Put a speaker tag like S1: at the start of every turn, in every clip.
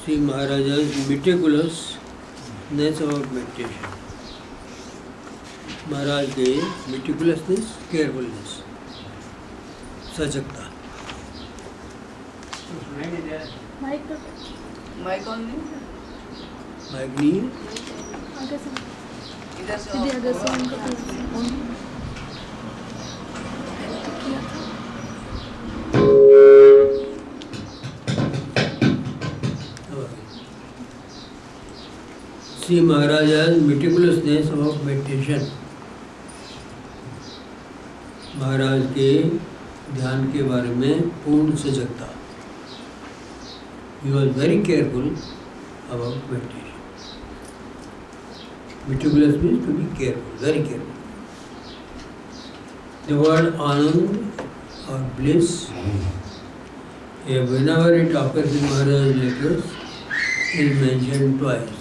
S1: See Maharaja's meticulousness about meditation. महाराज के meticulousness, carefulness, सजगता.
S2: Mic on नहीं है?
S1: माइक नहीं है?
S2: इधर से
S3: ऑन कर
S1: See Maharaja's meticulousness about meditation. महाराज के ध्यान के बारे में पूर्ण सजगता. He was very careful about meditation. Meticulous means to be careful, very careful. The word Anand or bliss, whenever it occurs in Maharaj's letters, is mentioned twice.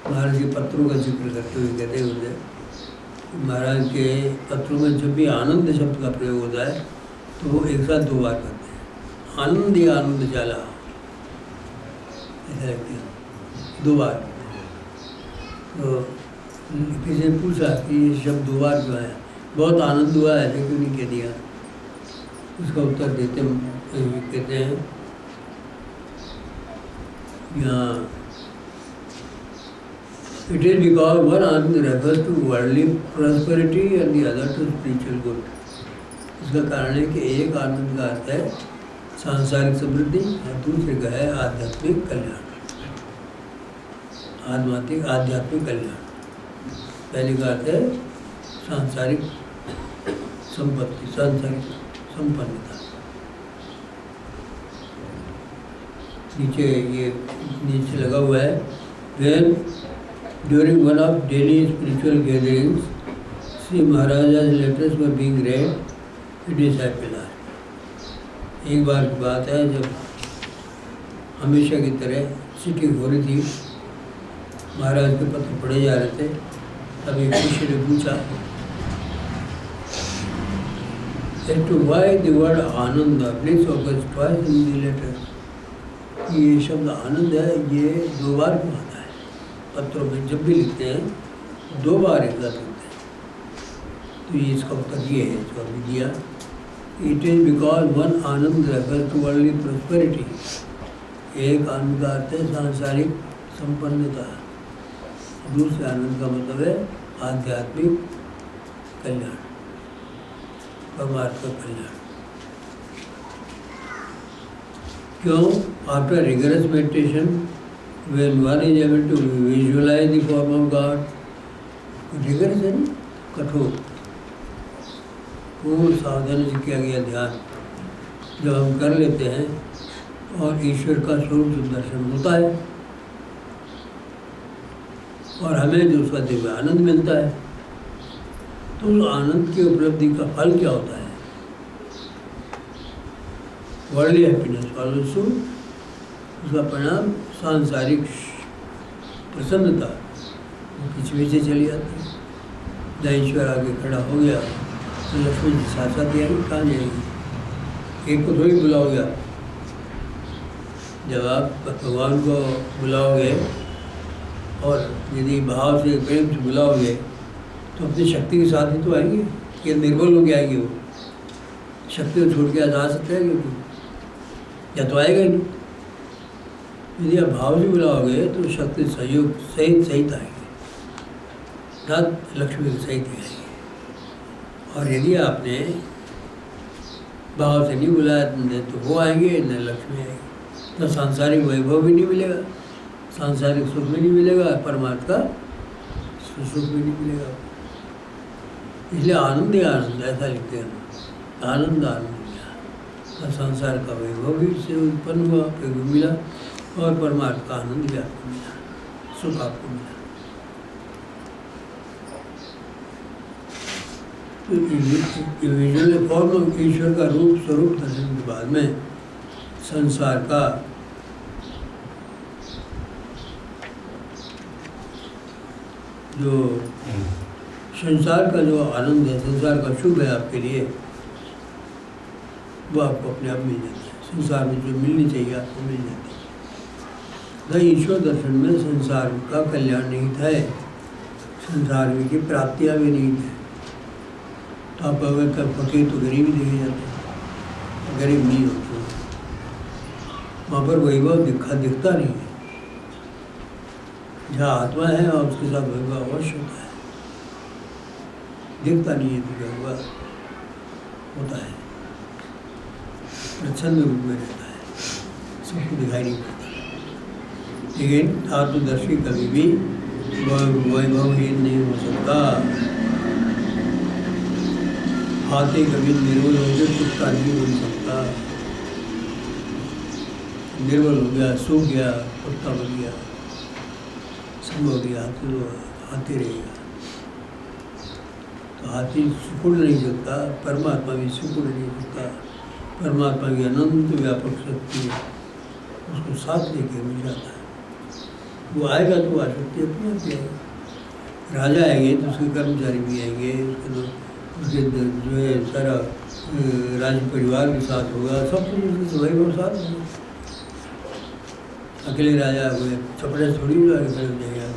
S1: महाराज के पत्रों का जिक्र करते हुए कहते हुए महाराज के पत्रों में जब भी आनंद शब्द का प्रयोग होता है तो वो एक साथ 2 बार करते हैं. आनंद या आनंद चाला, ऐसा लगता है 2 बार. तो किसी ने पूछा कि ये शब्द 2 बार क्यों आया, बहुत आनंद हुआ है ऐसे क्यों नहीं कह दिया. उसका उत्तर देते कहते हैं यहाँ it is because one Anand refers to worldly prosperity and the other to spiritual good. इसका कारण है कि एक आनंद का अर्थ है सांसारिक समृद्धि और दूसरे का है आध्यात्मिक कल्याण. आध्यात्मिक कल्याण पहले का अर्थ है सांसारिक संपत्ति, सांसारिक संपन्नता. नीचे लगा हुआ है when during one of daily spiritual gatherings, Sri Maharaja's letters were being read, a disciple asked. एक बार की बात है जब हमेशा की तरह सिटिंग हो रही थी, महाराज के पत्र पढ़े जा रहे थे, तब एक शिष्य ने पूछा as to why the word Ananda, bliss occurs twice in the letter. ये शब्द आनंद है, ये 2 बार क्यों आता है पत्रों में. जब भी लिखते हैं 2 बार एक साथ लिखते हैं. तो ये इसका उत्तर ये है जो अभी दिया. इट इज बिकॉज वन आनंद रेफर्स टू वर्ल्डली प्रॉस्पेरिटी. एक आनंद का अर्थ है सांसारिक संपन्नता, दूसरे आनंद का मतलब है आध्यात्मिक कल्याण, परमार्थ का कल्याण. क्यों? After rigorous meditation when one is able to visualize the form of God, rigorous है ना, कठोर, पूर्ण सावधानी से किया गया ध्यान जब हम कर लेते हैं और ईश्वर का स्वरूप दर्शन होता है और हमें जो उसका दिव्य आनंद मिलता है, तो उस आनंद की उपलब्धि का फल क्या होता है? Worldly happiness also. उसका परिणाम सांसारिक प्रसन्नता पीछे पीछे चली जाती है. जहाँ ईश्वर आगे खड़ा हो गया तो लक्ष्मी जी साथ साथ आएगी, कहाँ जाएगी? एक को थोड़ी बुलाओगे आप. जब आप भगवान को बुलाओगे और यदि भाव से प्रेम से बुलाओगे तो अपनी शक्ति के साथ ही तो आएंगे. कि निर्बल हो के आएगी वो, शक्ति को छोड़ के आ सकते हैं क्योंकि या तो आएगा ही नहीं. यदि आप भाव से बुलाओगे तो शक्ति सहयोग सहित आएगी, तब लक्ष्मी के सहित आएगी. और यदि आपने भाव से नहीं बुलाया तो वो आएंगे न लक्ष्मी आएगी. तो सांसारिक वैभव भी नहीं मिलेगा, सांसारिक सुख भी नहीं मिलेगा, परमार्थ का सुख भी नहीं मिलेगा. इसलिए आनंद ही आनंद ऐसा लिखते हैं. आनंद आनंद और संसार का वैभव भी इससे उत्पन्न हुआ, आपको मिला, और परमार्थ का आनंद भी आपको मिला, सुख आपको मिला. तो विजुअल फॉर्म ऑफ ईश्वर का रूप स्वरूप दर्शन के बाद में संसार का जो आनंद है, संसार का शुभ है आपके लिए, वो आपको अपने आप मिल जाता है. संसार में जो मिलनी चाहिए आपको मिल जाती है. न ईश्वर दर्शन में संसार का कल्याण नहीं था, संसार की प्राप्तियाँ भी नहीं थी। तो आप अगर कब फकीर तो गरीब ही देखे जाते, गरीब नहीं होते, वहाँ पर वैभव दिखता नहीं है। जहाँ आत्मा है और उसके साथ वैभव अवश्य होता है, दिखता नहीं है, दिखा हुआ होता है, प्रच्छन्न रूप में रहता है, सबको दिखाई नहीं पड़ता। लेकिन आत्मदर्शी कभी भी वैभवहीन नहीं हो सकता। हाथी कभी निर्बल हो गया, कुत्ता नहीं बन सकता। निर्बल हो गया, सूख गया, कुत्ता बन गया, सब हो गया, हाथी रहेगा। तो हाथी सिकुड़ नहीं सकता, परमात्मा भी सिकुड़ नहीं सकता। परमात्मा की अनंत व्यापक शक्ति है, उसको साथ लेके मिल जाता है। वो आएगा तो आ सकती है, अपने आप आएगा। राजा आएंगे तो उसके कर्मचारी भी आएंगे, उसके जो है सारा राज परिवार के साथ होगा, सब कुछ उसके वैभव साथ होगा। अकेले राजा हुए चपड़े थोड़ी खड़े हो जाएगा।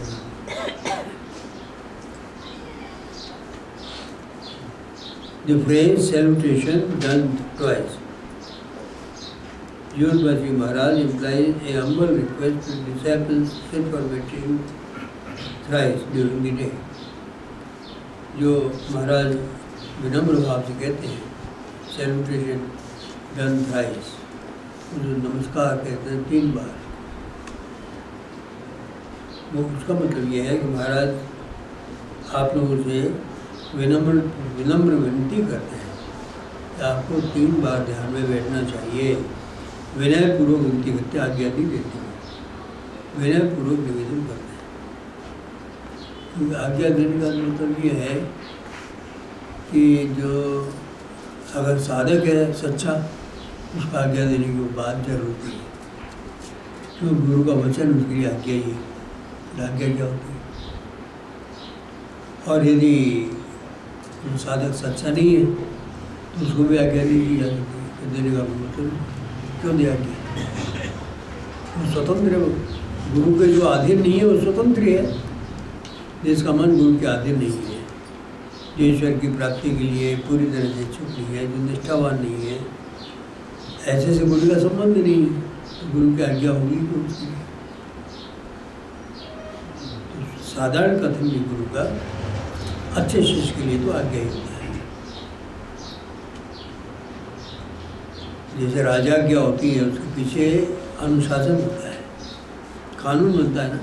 S1: The phrase salutation done twice used by Sri Maharaj implies a humble request to disciples sit for meeting thrice during the day. जो महाराज विनम्र भाव से कहते हैं salutation done thrice, जो नमस्कार कहते हैं 3 बार, वो उसका मतलब ये है कि महाराज आप लोगों से विनम्र विनती करते हैं कि आपको 3 बार ध्यान में बैठना चाहिए। विनयपूर्वक विनती करते, आज्ञा नहीं देते, विनयपूर्वक निवेदन करते हैं। आज्ञा देने का मतलब ये है कि जो अगर साधक है सच्चा, उसको आज्ञा देने की बात जरूरत है, क्यों गुरु का वचन उसके लिए आज्ञा ही है। आज्ञा क्या होती है? और यदि जो साधक सच्चा नहीं है तो उसको भी आज्ञा नहीं दी जा सकती, देने का मतलब क्यों दिया गया? वो स्वतंत्र है, गुरु के जो अधीन नहीं है वो स्वतंत्र है। जिसका मन गुरु के अधीन नहीं है, जो ईश्वर की प्राप्ति के लिए पूरी तरह से इच्छुक नहीं है, जो निष्ठावान नहीं है, ऐसे से गुरु का संबंध नहीं है, तो गुरु की आज्ञा होगी तो उसकी। तो साधारण कथन भी गुरु का अच्छे शिष्य के लिए तो आज्ञा ही होता है। जैसे राजा आज्ञा होती है, उसके पीछे अनुशासन होता है, कानून बनता है ना,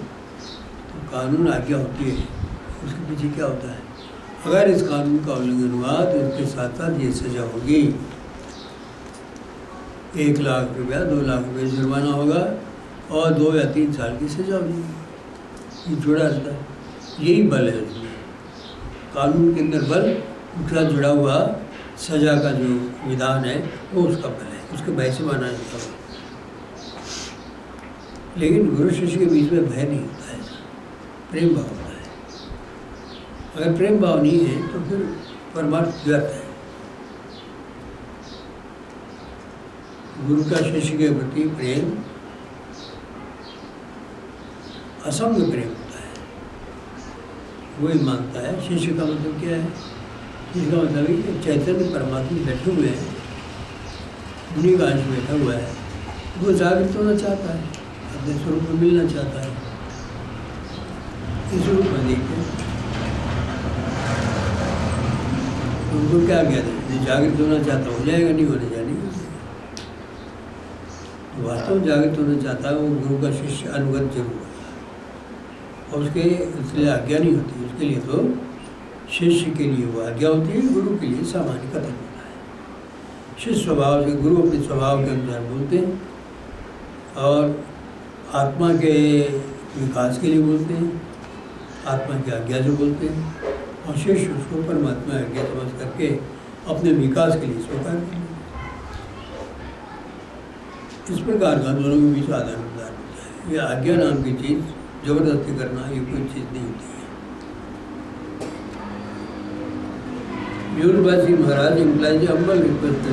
S1: तो कानून आज्ञा होती है, उसके पीछे क्या होता है? अगर इस कानून का उल्लंघन हुआ तो इसके साथ साथ ये सजा होगी, 1 लाख रुपया 2 लाख रुपये जुर्माना होगा और 2 या 3 साल की सजा होगी। ये जुड़ा रहता है, यही बल है उसमें, कानून के अंदर बल, उसके साथ जुड़ा हुआ सजा का जो विधान है वो उसका बल है, उसके भय से माना जाता है। लेकिन गुरु शिष्य के बीच में भय नहीं होता है, प्रेम भाव होता है। अगर प्रेम भाव नहीं है तो फिर परमार्थ व्यर्थ है। गुरु का शिष्य के प्रति प्रेम असंग प्रेम होता है, वही मानता है। शिष्य का मतलब क्या है? शिष्य का मतलब है चैतन्य परमात्मा बैठे हुए हैं, उन्हीं का अंश बैठा हुआ है, वो जागृत होना चाहता है, अपने स्वरूप में मिलना चाहता है। इस रूप में देखते हैं उनको क्या कहते हैं, जागृत होना चाहता हो जाएगा, नहीं होने जाने। तो वास्तव में जागृत होना चाहता है वो गुरु का शिष्य अनुगत जरूर होगा, और उसके इसलिए आज्ञा नहीं होती। उसके लिए तो शिष्य के लिए वो आज्ञा होती है, गुरु के लिए सामान्य कथन होता है। शिष्य स्वभाव से, गुरु अपने स्वभाव के अनुसार बोलते हैं और आत्मा के विकास के लिए बोलते हैं, आत्मा की आज्ञा से बोलते हैं, और शिष्य उसको परमात्मा आज्ञा समझ करके अपने विकास के लिए स्वीकार करते हैं। इस प्रकार का दोनों के बीच आदान प्रदान होता है। ये आज्ञा नाम की चीज़ जबरदस्ती करना ये कोई चीज़ नहीं होती है। यूरबासी महाराज इम्प्लाइज अम्बल रिक्वेस्ट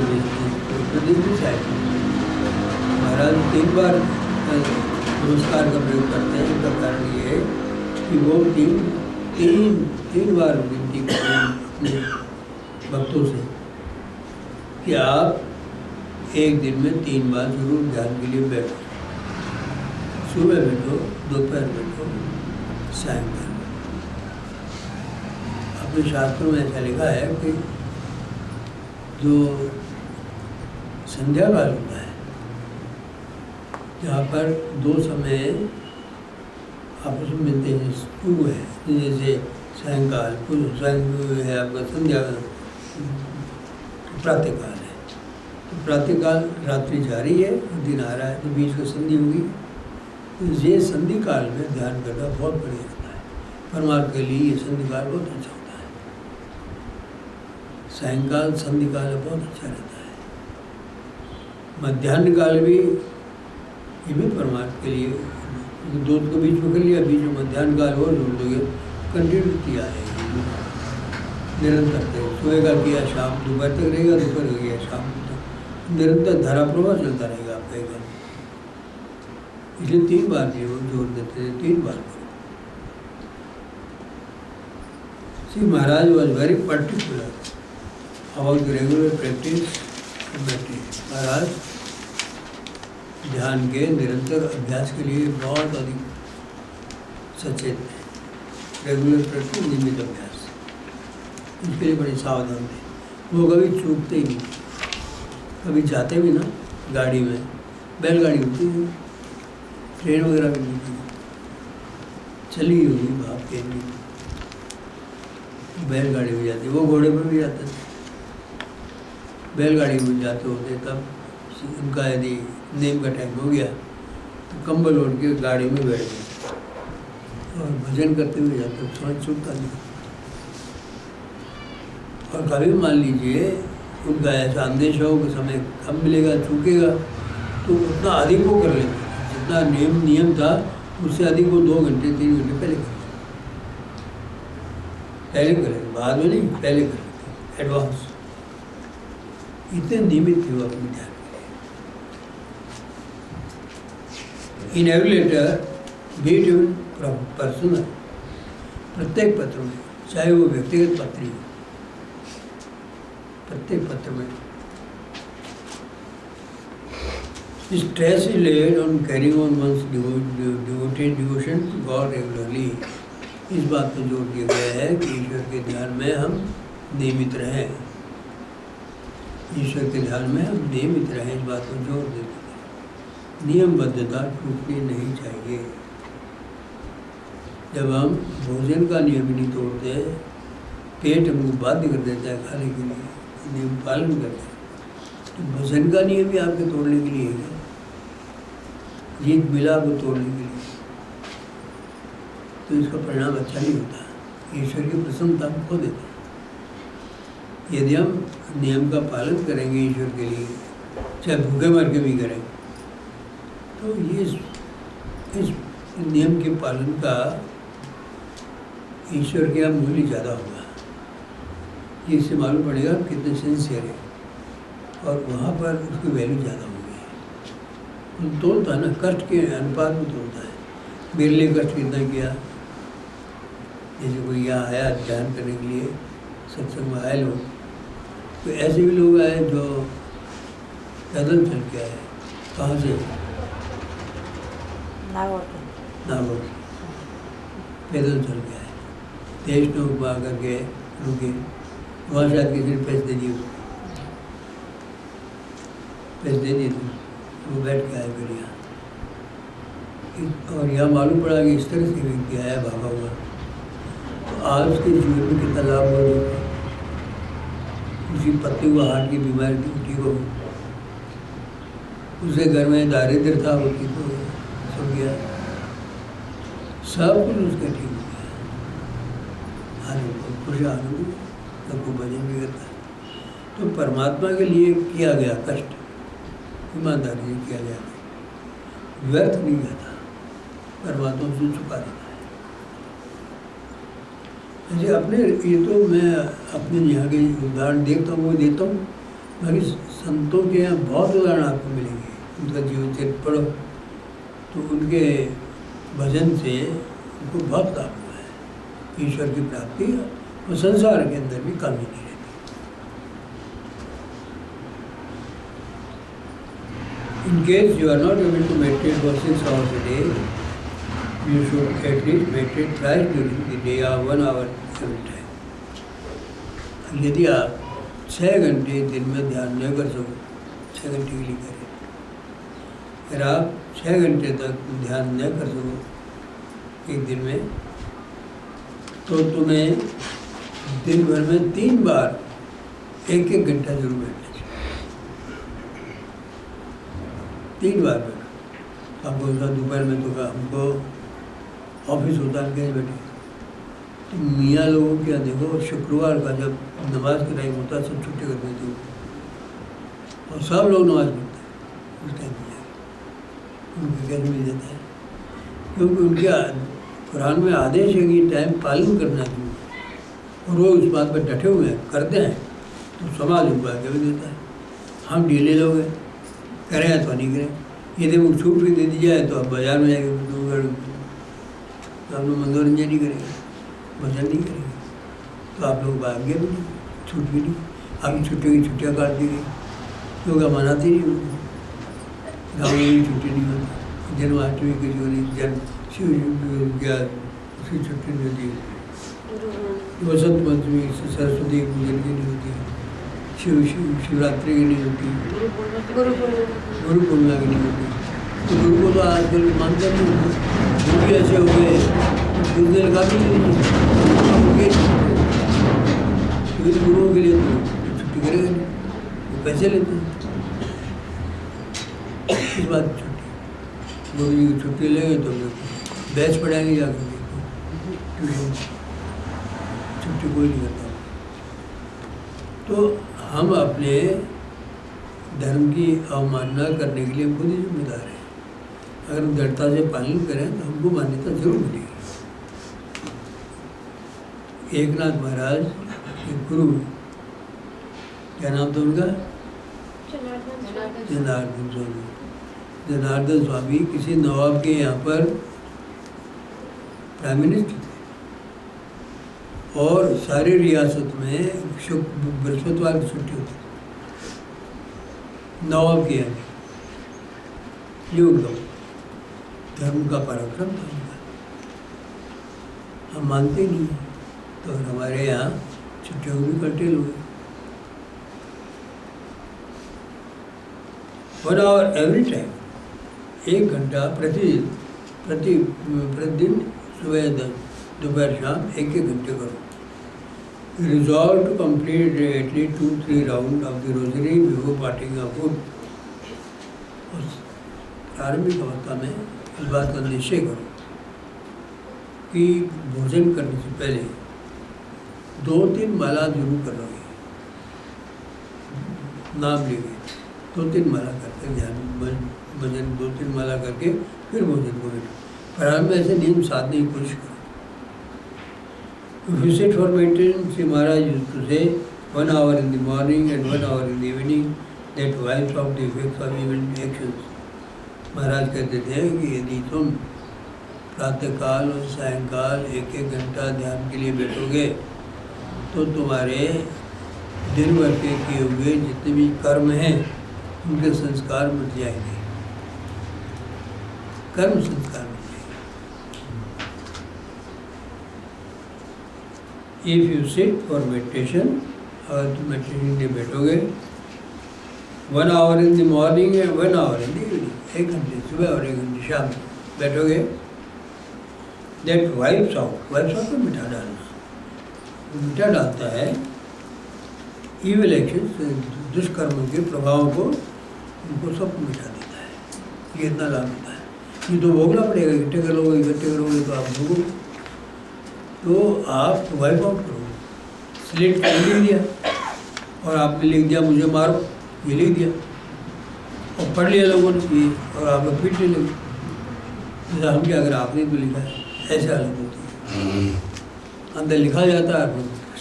S1: महाराज 3 बार नमस्कार का प्रयोग करते हैं, इसका कारण ये है कि वो तीन बार विनती करते हैं अपने भक्तों से कि आप एक दिन में 3 बार जरूर ध्यान के लिए बैठो। सुबह बैठो, दोपहर बैठो, सायंकाल। अपने शास्त्रों में ऐसा लिखा है कि जो संध्या काल होता है, जहाँ पर 2 समय आपस में मिलते हैं, पूर्व है जैसे सायंकाल, पूर्व है आपका संध्या, प्रातःकाल है। तो प्रातःकाल रात्रि जारी है, दिन आ रहा है, तो बीच में संधि होगी। तो ये संधि काल में ध्यान करना बहुत बढ़िया होता है। परमार्थ के लिए ये संधि काल बहुत अच्छा होता है। सायंकाल संधि काल बहुत अच्छा रहता है। मध्याह्न काल भी, ये भी परमार्थ के लिए, दो को बीच में कर लिया, बीच में मध्याह्न काल और जोड़ दोगे, कंटिन्यूटी आएगी, निरंतर सुबह का किया शाम दोपहर तक रहेगा, दोपहर का किया शाम तक, निरंतर धारा प्रवाह चलता रहेगा आपका एक। इसलिए 3 बार जोड़ देते हैं, 3 बार। Shri Maharaj was very particular about the regular practice of meditation. Maharaj ध्यान के निरंतर अभ्यास के लिए बहुत अधिक सचेत थे। रेगुलर प्रैक्टिस, नियमित अभ्यास, इसके लिए बड़े सावधान थे। वो कभी चूकते ही नहीं। कभी जाते भी ना गाड़ी में, बैलगाड़ी होती है, ट्रेन वगैरह भी नहीं थी, चली हुई भाप के लिए बैलगाड़ी में जाती, वो घोड़े पर भी जाते थे। बैलगाड़ी में जाते होते तब उनका यदि नींद का टाइम हो गया तो कंबल ओढ़ के गाड़ी में बैठ गए और भजन करते हुए जाते, समझ छूटता नहीं। और कभी मान लीजिए उनका ऐसा अंदेशा हो कि समय कम मिलेगा, चूकेगा, तो उतना अधिक वो कर लेते, जितना नियम था उससे अधिक वो 2 घंटे 3 घंटे पहले करें, बाद में नहीं, पहले करें, एडवांस। इतने नियमित थे वो अपने ध्यान के लिए। In every letter, be it even personal, प्रत्येक पत्र में, चाहे वो व्यक्तिगत पत्र ही हो, प्रत्येक पत्र में stress is laid on carrying on one's devotion to God regularly। इस बात पर जोर दिया गया है कि ईश्वर के ध्यान में हम नियमित रहें। ईश्वर के ध्यान में हम नियमित रहें, इस बात पर जोर देते हैं। नियमबद्धता टूटनी नहीं चाहिए। जब हम भोजन का नियम नहीं तोड़ते, पेट हमको बाध्य कर देता है खाने के लिए, नियम पालन करते हैं, तो भोजन का नियम भी आपके तोड़ने के लिए है, जीत मिला को तोड़ने के लिए, तो इसका परिणाम अच्छा नहीं होता। ईश्वर की प्रसन्नता हम खो देते हैं। यदि हम नियम का पालन करेंगे ईश्वर के लिए, चाहे भूखे मर के भी करें, तो ये इस नियम के पालन का ईश्वर के यहाँ मूल्य ज़्यादा होगा। ये इससे मालूम पड़ेगा कितने सिंसियर है, और वहाँ पर उसकी वैल्यू ज़्यादा होगी। वो तोलता है ना, कष्ट के अनुपात में तोलता है। मेरे लिए कष्ट कितना किया, जैसे कोई यहाँ आया ध्यान करने के लिए, सत्संग में आए लोग, तो ऐसे भी लोग आए जो पैदल चल के आए। कहाँ से? नागौर पैदल चल के आए। देश लोग वहाँ करके रुके, वहाँ शायद किसी ने पैसे दे दिए उसको, पैसे दे दिए थे, वो बैठ के आए फिर यहाँ। और यहाँ मालूम पड़ा कि इस तरह से व्यक्ति आया भागा हुआ, तो आज उसके जीवन में कितना लाभ हो गया। उसकी पत्नी को हार्ट की बीमारी थी, ठीक हो गई। उसे घर में दारिद्र था, वो ठीक हो गया, सब गया, सब कुछ उसका ठीक हो गया। आनंद, खुश आनंद, सबको भजन भी करता है। तो परमात्मा के लिए किया गया कष्ट ईमानदारी से किया गया, व्यर्थ नहीं जाता, परमात्मा से चुका देता है। ऐसे अपने, ये तो मैं अपने यहाँ के उदाहरण देखता हूँ, वो देता हूँ, बाकी संतों के यहाँ बहुत उदाहरण आपको मिलेंगे। उनका जीवन चरित्र पढ़ो तो उनके भजन से उनको बहुत लाभ हुआ है, ईश्वर की प्राप्ति और संसार के अंदर भी कमी नहीं रहती। In case you are not able to meditate for 6 hours a day, you should at least meditate twice during the day or 1 hour every time. यदि आप 6 घंटे दिन में ध्यान नहीं कर सको, 6 घंटे के लिए करें। अगर आप 6 घंटे तक ध्यान नहीं कर सको एक दिन में, तो तुम्हें दिन भर में 3 बार 1-1 घंटा जरूर बैठना चाहिए। 3 बार बैठो। आपको दोपहर में तो हमको ऑफिस होता है, कहीं बैठे तो मियाँ लोगों के यहाँ देखो, शुक्रवार का जब नमाज का टाइम होता है सब छुट्टी कर देते हो और सब लोग नमाज पढ़ते हैं उस टाइम में जाके, उनको कैसे मिल जाता है? क्योंकि उनके कुरान में आदेश है कि टाइम पालन करना चाहिए और वो उस बात पर डटे हुए हैं, करते हैं, तो समाज उनको आगे भी देता है। हम ढीले लोग हैं, करें या तो नहीं करें। यदि वो छूट भी दे दी जाए तो आप बाजार में जाएंगे तो आप लोग मनोरंजन नहीं करेंगे, भजन नहीं करेंगे, तो आप लोग आगे भी नहीं, छूट भी नहीं। अभी छुट्टियों की छुट्टियाँ काट दी गई, लोग मनाते नहीं होते, गाँव में भी छुट्टी नहीं होती, जन्माष्टमी की जो जन्म शिव क्या उसकी छुट्टी नहीं होती, वसंत पंचमी सरस्वती पूजन की नहीं होती, शिवरात्रि की नहीं होती, गुरु पूर्णिमा की नहीं होती। तो गुरु को तो आजकल मानते नहीं होते, गुरु भी ऐसे हो गए कुछ देर का भी नहीं, गुरुओं के लिए तो छुट्टी करेगा नहीं, वो पैसे लेते हैं। इस बात की छुट्टी, गुरु जी की छुट्टी लेंगे तो बैच पढ़ाएंगे जाकर ट्यूशन, छुट्टी कोई नहीं करता। तो हम अपने धर्म की अवमानना करने के लिए खुद ही जिम्मेदार हैं। अगर हम दृढ़ता से पालन करें तो हमको मान्यता जरूर मिलेगी। एकनाथ महाराज एक गुरु, क्या नाम था उनका? जनार्दन स्वामी। जनार्दन स्वामी किसी नवाब के यहाँ पर प्राइम मिनिस्टर थे और सारी रियासत में बृहस्पतिवार की छुट्टी होती थी नवाब के यहाँ। ये उनका धर्म का पराक्रम था उनका। हम मानते नहीं, तो हमारे यहाँ छुट्टियों भी कटे लोग। 1 hour एवरी टाइम, 1 घंटा प्रतिदिन सुबह दोपहर शाम 1-1 घंटे करो। Resolve to complete at least 2-3 rounds of the rosary before parting of food. प्रारंभिक अवस्था में इस बात का निश्चय करो कि भोजन करने से पहले 2-3 माला जरूर करोगे, नाम लेके 2-3 माला करके ध्यान भजन 2-3 माला करके फिर भोजन को बैठो। प्रारंभ में ऐसे नींद साधने की कोशिश करो। If you sit for maintenance, Sri Maharaj used to say 1 hour in the morning and 1 hour in the evening, that wipes off the effects of evil actions. महाराज कहते थे कि यदि तुम प्रातःकाल और सायंकाल 1-1 घंटा ध्यान के लिए बैठोगे तो तुम्हारे दिन भर के किए हुए जितने भी कर्म हैं उनके संस्कार मिट जाएंगे, कर्म संस्कार मिट जाएंगे। If you sit for meditation, और तुम मेडिटेशन के बैठोगे 1 hour in the morning and 1 hour in the evening, 1 घंटे सुबह और 1 घंटे शाम बैठोगे, that wipes out तो मिटा डालना, मिटा डालता है evil actions, दुष्कर्मों के प्रभावों को, उनको सब मिटा देता है। ये इतना लाभ होता है। ये तो भोगना पड़ेगा, इकट्ठे करोगे तो आप भोगोगे। तो आप वाइप आउट करोगे। स्लेट पर लिख दिया और आपने लिख दिया मुझे मारो, ये लिख दिया और पढ़ लिया लोगों ने ये, और आप लोग पीटने लगे। जैसा हम क्या, अगर आपने तो लिखा है, ऐसे हालत होती है। अंदर लिखा जाता है,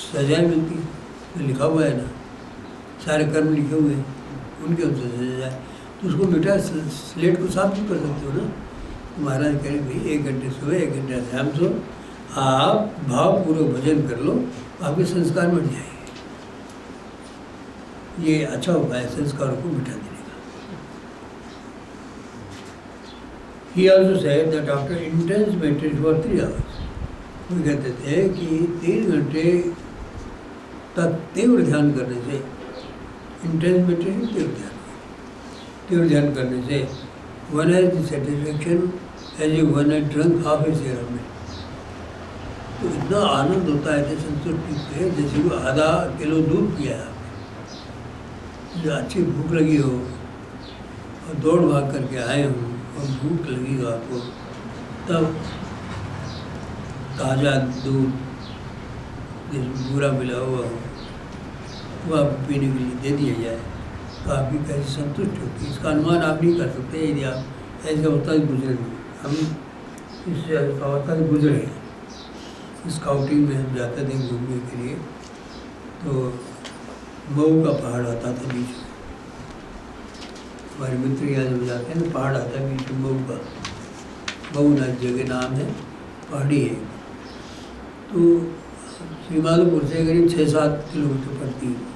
S1: सजाएँ मिलती है, तो लिखा हुआ है ना, सारे कर्म लिखे हुए हैं, उनके अनुसार सजा जाए। तो उसको मिटा, स्लेट को साफ नहीं कर सकते हो ना, महाराज कह रहे भाई 1 घंटे सुबह 1 घंटे शाम सो, आप भावपूर्वक भजन कर लो, आपके संस्कार बढ़ जाएंगे। ये अच्छा उपाय है संस्कारों को मिटा देने का। He also said that after intense meditation for 3 hours, वो कहते थे कि 3 घंटे तक तीव्र ध्यान करने से, इंटेंस मेडिटेशन तीव्र ध्यान करने से, one has the satisfaction as if one had drunk half a share of milk। तो इतना आनंद होता है ऐसे संतुष्टि से जैसे वो आधा किलो दूध पिया है। जो अच्छी भूख लगी हो और दौड़ भाग करके आए हों और भूख लगी हो आपको, तब ताज़ा दूध जिसमें पूरा मिला हुआ हो वो आपको पीने के लिए दे दिया जाए तो आपकी कैसी संतुष्ट होती है, इसका अनुमान आप नहीं कर सकते यदि आप ऐसे अवस्था से गुजरे। हम इस अवस्था से गुजरे हैं। स्काउटिंग में हम जाते थे घूमने के लिए, तो मऊ का पहाड़ आता था बीच में। हमारे मित्र यहाँ जब जाते हैं तो पहाड़ आता है बीच में मऊ का, मऊ ना जगह नाम है, पहाड़ी है। तो श्रीमाधोपुर से करीब 6-7 किलोमीटर पड़ती है।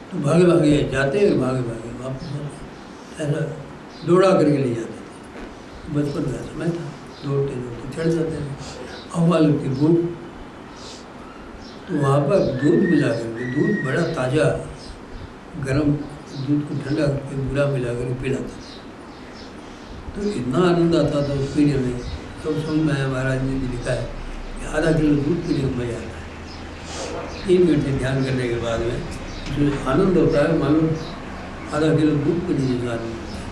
S1: तो भागे भागे जाते और भागे भागे वापस आते, ऐसा दौड़ा करके ले जाते थे। बचपन का समय था, दौड़ते दौड़ते चढ़ जाते थे। हवा लगती भूख, तो वहाँ पर दूध मिला करके, दूध बड़ा ताज़ा गर्म दूध को ठंडा करके बुरा मिला कर पिलाता था। तो इतना आनंद आता था उस पीने में। तो समझ में आया, महाराज ने भी लिखा है कि आधा किलो दूध पीने में मजा आता है। 3 घंटे ध्यान करने के बाद में जो आनंद होता है मालूम आधा किलो दूध पीने जैसा आनंद होता है।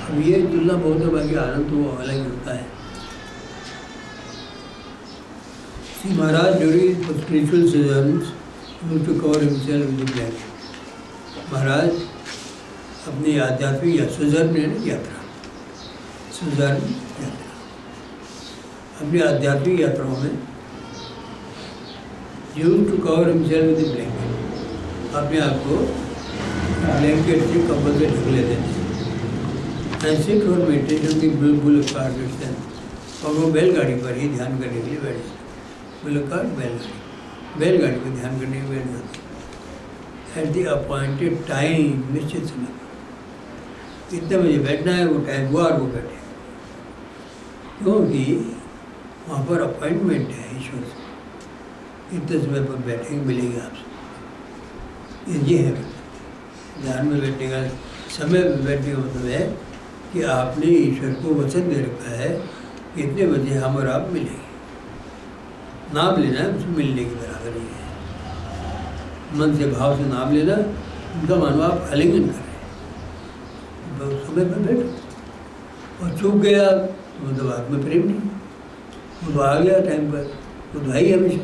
S1: अब ये तुलना बहुत है, बाकी आनंद तो अलग ही होता है। Maharaj during spiritual seasons used to cover himself with blanket. Maharaj अपनी आध्यात्मिक या सुजर्न यात्रा, सुजर्न यात्रा, अपनी आध्यात्मिक यात्राओं में used to cover himself with blanket, अपने आप को ब्लैंकेट से कंबल से ढक लेते थे। ऐसे और मेडिटेशन की बुल कार्ड, और वो बैलगाड़ी पर ही ध्यान करने के लिए बैठे। बुलकार बैलगाड़ी पर ध्यान करने के बैठ जाते। एट द अपॉइंटेड टाइम, निश्चित समय कितने बजे बैठना है वो टाइम हुआ और वो बैठे, क्योंकि वहाँ पर अपॉइंटमेंट है ईश्वर से। इतने समय पर बैठेंगे, मिलेंगे आपसे। ये है ध्यान में बैठने का समय में बैठने का मतलब है कि आपने ईश्वर को वचन दे रखा है कि इतने बजे हम और आप मिलेंगे। नाम लेना है, उसमें मिलने की बराबर ही है। मन से भाव से नाम लेना, उनका मानो आप आलिंगन करें, उस समय पर बैठो। और चूक गया तो मतलब आप में प्रेम नहीं, वो तो आ गया टाइम पर, वो तो है ही हमेशा,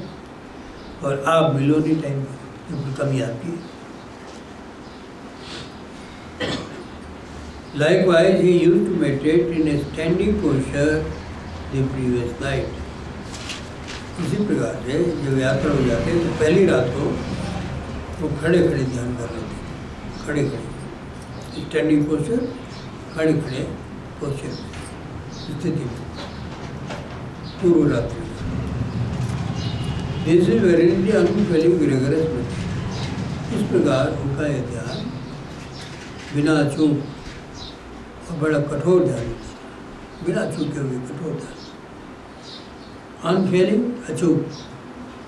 S1: और आप मिलो नहीं टाइम पर, क्योंकि कमी आपकी है। Likewise, he used to meditate in a standing posture the previous night. इसी प्रकार से जब यात्रा हो जाते तो पहली रात को वो खड़े खड़े ध्यान कर लेते, खड़े खड़े स्टैंडिंग पोस्चर, खड़े खड़े पोस्चर स्थिति में पूर्व रात्रि। This is very unfailing rigorous method. इस प्रकार उनका यह ध्यान बिना चूक और बड़ा कठोर ध्यान होता है, बिना चूके हुए कठोर ध्यान, अनफेलिंग अचूक,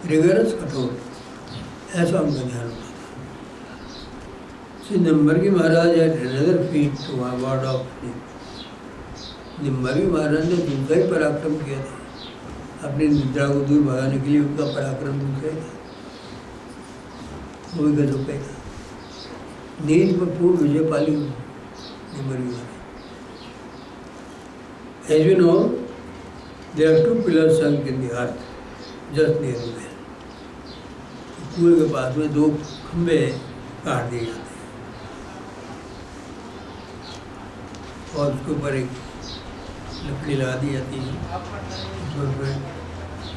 S1: रिगरस कठोर, ऐसा उनका ध्यान होता था। Shri Nimbargi Maharaj at another feet to award of Nimbargi Maharaj ने दूसरा ही पराक्रम किया था, अपनी निद्रा को दूर भगाने के लिए उनका पराक्रम दूसरा ही था, वो भी गजब का था। नींद पर पूर्ण विजय पाली निम्बर्गी महाराज। As you know, there are 2 pillars sunk in the earth just near the well. कुएं के पास में 2 खंबे काट दिए जाते हैं और उसके ऊपर एक लकड़ी लगा दी जाती है, उसमें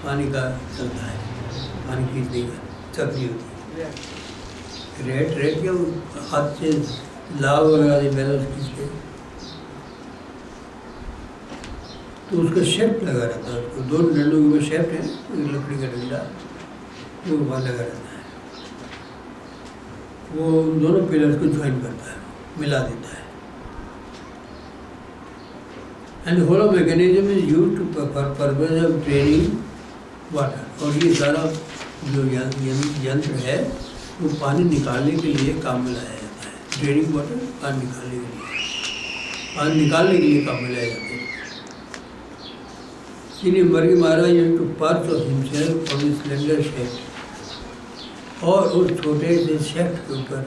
S1: पानी का चलता है, पानी खींचने का चक्री होती है। रेट क्या हाथ से लाव वगैरह से बैलेंस खींच के तो उसका शेप लगा रहता है, उसको दो डंडों के ऊपर शेप है, लकड़ी का डंडा वो वहाँ लगा रहता है, वो उन दोनों पिलर्स को ज्वाइन करता है, मिला देता है। And hollow mechanism is used for purpose of draining water. और ये सारा जो यंत्र है वो पानी निकालने के लिए काम में लाया जाता है। ड्रेनिंग वाटर पानी निकालने के लिए काम में लाया जाता है। Sinimbargi Maharaj used to perch of himself on his slender shaft, और उस छोटे से शेफ्ट के ऊपर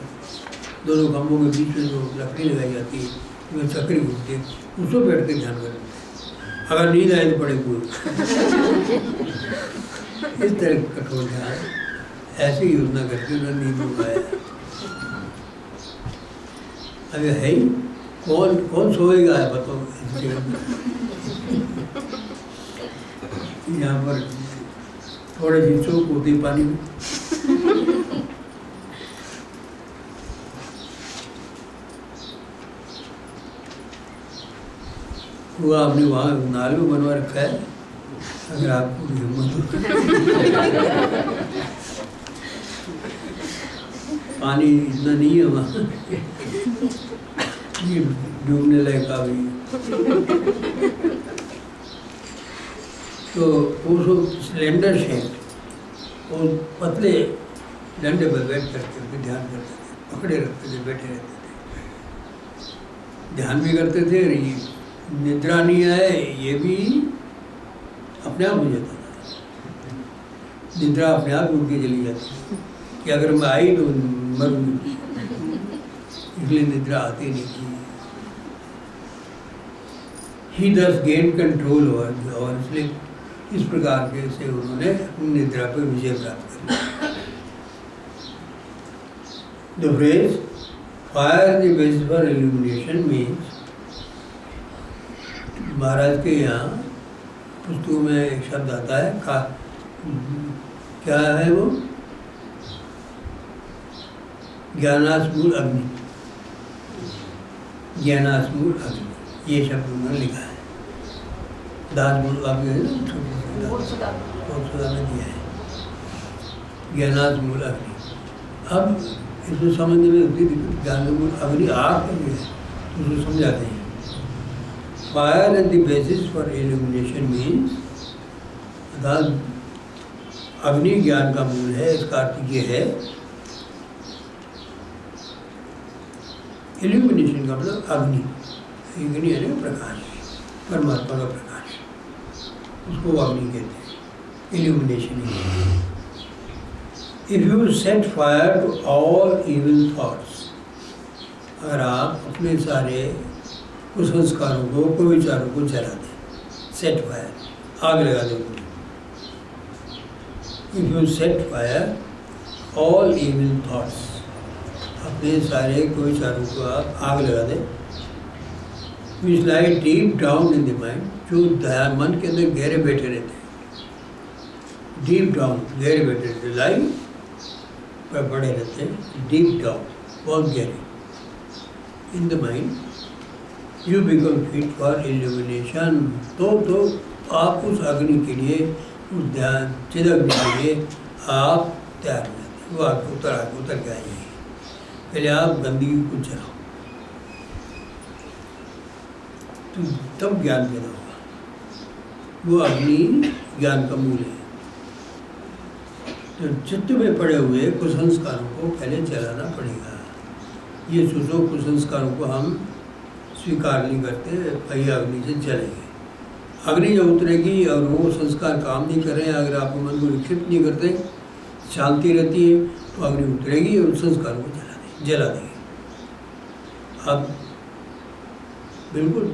S1: दोनों खम्भों के बीच में जो लकड़ी लगाई जाती है, जो चक्री घूमती है, उसको बैठ के ध्यान करते हैं। अगर नींद आए तो पड़े पूरे इस तरह का कठोर ध्यान ऐसी योजना करके उन्होंने नींद उठाया। अगर है ही कौन सोएगा है बताओ। यहाँ पर थोड़े सी चौक होती पानी में, कुआ आपने वहाँ नालू बनवा रखा है, अगर आपको हिम्मत हो पानी इतना नहीं है वहाँ, ये डूबने लायक आ गई। तो वो सिलेंडर शेप और पतले डंडे पर बैठ करके ध्यान करते थे, पकड़े रखते थे, बैठे रहते थे, ध्यान भी करते थे। और ये निद्रा नहीं आए ये भी अपने आप हो जाता था। निद्रा अपने आप उड़ के चली जाती कि अगर मैं आई तो मरूंगी, इसलिए निद्रा आती नहीं थी। ही thus gained control over, और इसलिए इस प्रकार के से उन्होंने अपनी निद्रा पर विजय प्राप्त किया। The phrase fire the basis for illumination means, महाराज के यहाँ पुस्तकों में एक शब्द आता है, क्या है वो, ज्ञानास्मूल अग्नि, ज्ञानास्मूल अग्नि, ये शब्द उन्होंने लिखा है। दासमूल अग्नि है ना, छोटा में दिया है, ज्ञानास्मूल अग्नि। अब इसमें समझने में होती है ज्ञानास्मूल अग्नि आग के लिए, तो उसको समझाते हैं। Fire as the basis for illumination means, अर्थात अग्नि ज्ञान का मूल है, इसका अर्थ ये है। इल्यूमिनेशन का मतलब अग्नि, अग्नि यानी प्रकाश, परमात्मा का प्रकाश, उसको अग्नि कहते हैं, illumination. If you set fire to all evil thoughts, अगर आप अपने सारे कुसंस्कारों को, कुविचारों को जला दें, सेट फायर, आग लगा दें। If you set fire all evil thoughts, अपने सारे कुविचारों को आप आग लगा दें। Which lie deep down in the mind, जो मन के अंदर गहरे बैठे रहते हैं, डीप डाउन गहरे बैठे रहते हैं, लाई पर बड़े रहते हैं, डीप डाउन बहुत गहरे इन the mind, you become fit for illumination. तो आप उस अग्नि के लिए, उस ध्यान चिदग्नि के लिए आप तैयार हो जाते हैं। वो आपको उतर के आ जाएगी। पहले आप गंदगी को जलाओ, तो तब ज्ञान पैदा होगा। वो अग्नि ज्ञान का मूल है। तो चित्त में पड़े हुए कुसंस्कारों को पहले जलाना पड़ेगा। ये सोचो कुसंस्कारों को हम स्वीकार नहीं करते, भैया अग्नि से जलेंगे। अग्नि जब उतरेगी और वो संस्कार काम नहीं कर रहे हैं, अगर आप मन को विक्षिप्त नहीं करते, शांति रहती है, तो अग्नि उतरेगी और संस्कारों को जला देगी। आप बिल्कुल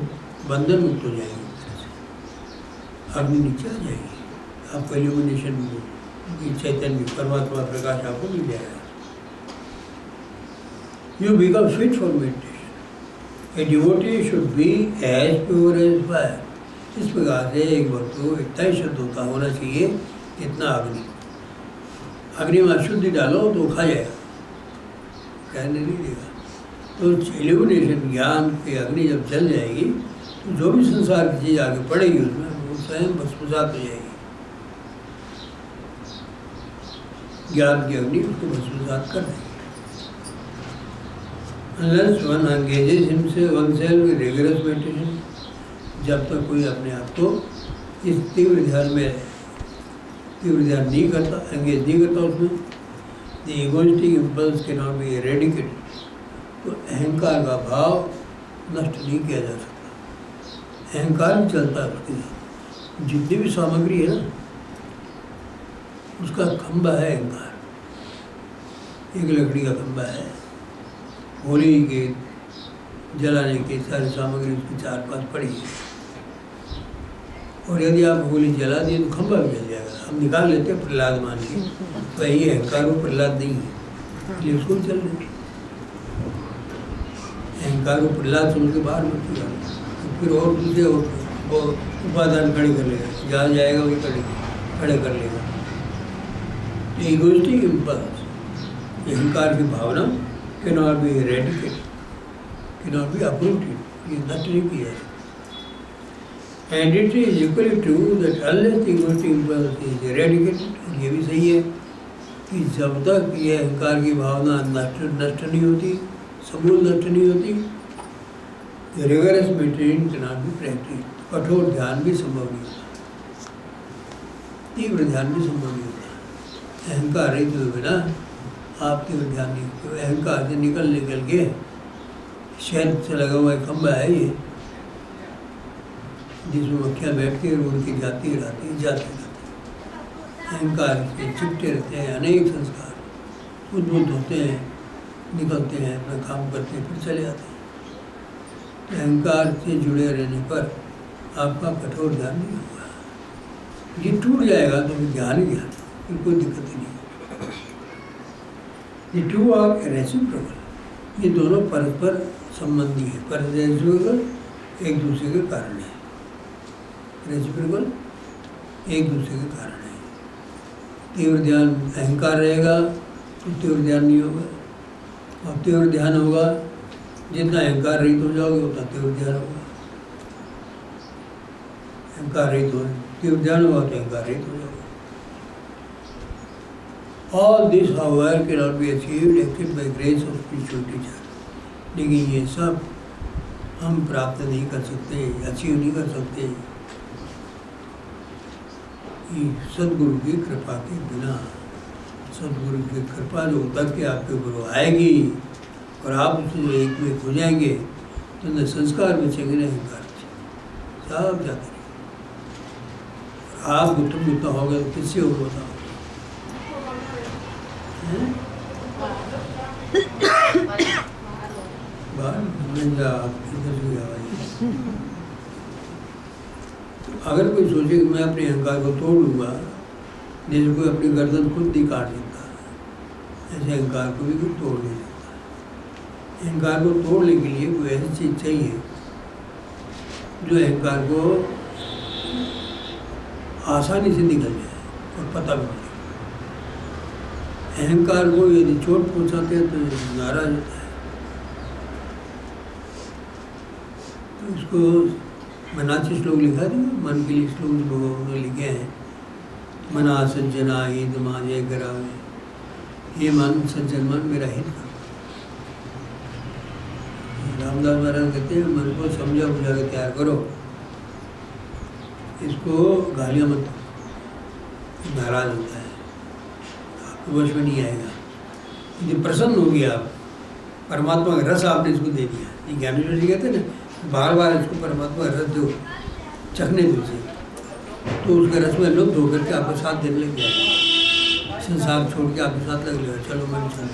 S1: बंधन मुक्त हो जाएंगे, अग्नि नीचे आ जाएगी। आपका इल्यूमिनेशन, चैतन्य परमात्मा प्रकाश आपको मिल जाएगा। You become fit for meditation. A devotee should be as pure as fire. इस प्रकार से एक भक्त को इतना ही शुद्ध होना चाहिए जितना अग्नि। अग्नि में अशुद्धि डालो तो खा जाएगा, कहने नहीं देगा। तो इल्यूमिनेशन ज्ञान की अग्नि जब जल जाएगी तो जो भी संसार की चीज़ आगे पड़ेगी उसमें वो स्वयं भस्मसात हो जाएगी। ज्ञान की अग्नि उसको भस्मसात कर देगी। Unless one engages oneself with rigorous meditation, जब तक कोई अपने आप को इस तीव्र ध्यान नहीं करता, एंगेज नहीं करता उसमें, the egoistic impulse cannot be eradicated, तो अहंकार का भाव नष्ट नहीं किया जा सकता। अहंकार भी चलता है उसके साथ, जितनी भी सामग्री है ना उसका खंभा है अहंकार। एक लकड़ी का खंभा है, होली के जलाने की सारी सामग्री उसकी चार पांच पड़ी है, और यदि आप होली जला दिए तो खंभा भी जल जाएगा। हम निकाल लेते हैं प्रहलाद मान के, तो यही अहंकार वो प्रहलाद नहीं है, इसलिए उसको चल रहे अहंकार को प्रहलाद समझ के बाहर मत निकालो, तो फिर और दूसरे वो उपादान खड़े कर लेगा, जहाँ जाएगा वही खड़े कर लेगा। इगोइस्टिक इम्पल्स, अहंकार की भावना cannot be eradicated, cannot be uprooted, ये नष्ट नहीं किया है। And it is equally true that unless the egoistic impulse is eradicated, और ये भी सही है कि जब तक ये अहंकार की भावना नष्ट नहीं होती, समूल नष्ट नहीं होती, rigorous meditation cannot be practiced, कठोर ध्यान भी संभव नहीं होता, तीव्र ध्यान भी संभव नहीं होता। अहंकार रहित हुए बिना आप तीव्र ध्यान नहीं होते। अहंकार से निकल के शहद से लगा हुआ एक खंभा है ये, जिसमें मक्खियाँ बैठती है, उड़ती जाती रहती। अहंकार से चिपटे रहते हैं अनेक संस्कार, उद्भुत होते हैं, निकलते हैं, अपना काम करते हैं, फिर चले जाते हैं। अहंकार से जुड़े रहने पर आपका कठोर ध्यान नहीं होगा। ये टूट जाएगा तो फिर ध्यान ही ध्यान, फिर कोई दिक्कत ही नहीं। ये टू आर रेसिप्रोकल, ये दोनों परस्पर संबंधी है, पर रेसिप्रोकल एक दूसरे के कारण है। रेसिप्रोकल एक दूसरे के कारण है। तीव्र ध्यान अहंकार रहेगा तो तीव्र ध्यान नहीं होगा, और तीव्र ध्यान होगा जितना अहंकार रहित हो जाओगे उतना तीव्र ध्यान होगा। अहंकार रहित हो, तीव्र ध्यान होगा तो अहंकार रहित हो जाओगे। All this, however, cannot be achieved except by grace of spiritual teacher. लेकिन ये सब हम प्राप्त नहीं कर सकते, अचीव नहीं कर सकते सदगुरु की कृपा के बिना। सदगुरु की कृपा जो उतर के आपके ऊपर आएगी और आप उससे एक में हो जाएंगे तो न संस्कार बचेंगे न अहंकार बचेंगे, सब जाते रहेंगे। आप गुटम गुट्टा हो गए तो किससे हो बताओ? अगर कोई सोचे कि मैं अपने अहंकार को तोड़ लूँगा, जैसे कोई अपनी गर्दन खुद नहीं काट सकता, ऐसे अहंकार को भी कोई तोड़ नहीं सकता। अहंकार को तोड़ने के लिए कोई ऐसी चीज़ चाहिए जो अहंकार को आसानी से निकल जाए और पता भी नहीं। अहंकार को यदि चोट पहुँचाते हैं तो नाराज होता है। तो इसको मनाचे श्लोक लिखा था, मन के लिए श्लोक लोगों ने लिखे हैं। मना सज्जना हित मांझे करावे, ये मन सज्जन मन मेरा हित कर। रामदास महाराज कहते हैं मन को समझा बुझा के तैयार करो, इसको गालियाँ मत दो, नाराज होता है, आपको वश में नहीं आएगा। यदि प्रसन्न हो गया आप, परमात्मा का रस आपने इसको दे दिया, ये ज्ञानेश्वर जी कहते हैं ना, बार बार इसको परमात्मा का रस दो, चखने दो उसे, तो उसके रस में लुप्त होकर के आपके साथ देने लग जाएगा, संसार छोड़ के आपके साथ लग जाएगा, चलो मैं चलो।